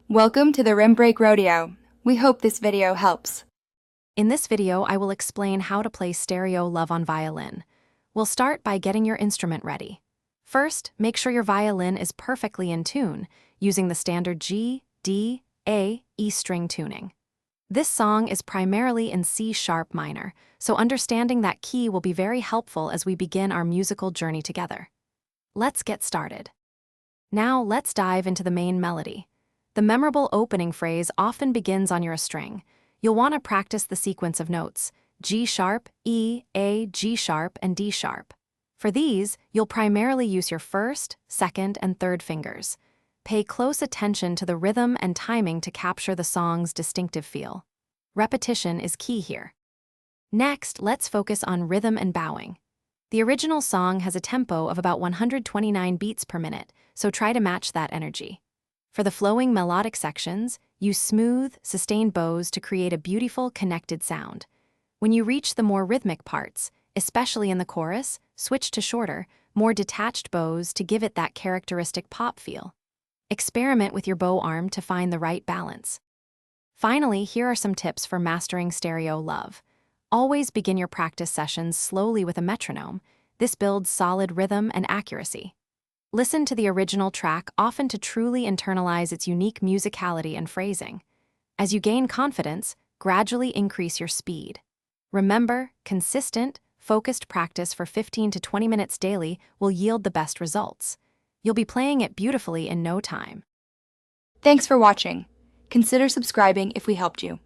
Welcome to the Rim Break Rodeo. We hope this video helps. In this video, I will explain how to play stereo Love on violin. We'll start by getting your instrument ready. First, make sure your violin is perfectly in tune, using the standard G, D, A, E string tuning. This song is primarily in C sharp minor, so understanding that key will be very helpful as we begin our musical journey together. Let's get started. Now, let's dive into the main melody. The memorable opening phrase often begins on your string. You'll want to practice the sequence of notes: G sharp, E, A, G sharp, and D sharp. For these, you'll primarily use your first, second, and third fingers. Pay close attention to the rhythm and timing to capture the song's distinctive feel. Repetition is key here. Next, let's focus on rhythm and bowing. The original song has a tempo of about 129 beats per minute, so try to match that energy. For the flowing melodic sections, use smooth, sustained bows to create a beautiful, connected sound. When you reach the more rhythmic parts, especially in the chorus, switch to shorter, more detached bows to give it that characteristic pop feel. Experiment with your bow arm to find the right balance. Finally, here are some tips for mastering stereo Love. Always begin your practice sessions slowly with a metronome. This builds solid rhythm and accuracy. Listen to the original track often to truly internalize its unique musicality and phrasing. As you gain confidence, gradually increase your speed. Remember, consistent, focused practice for 15 to 20 minutes daily will yield the best results. You'll be playing it beautifully in no time. Thanks for watching. Consider subscribing if we helped you.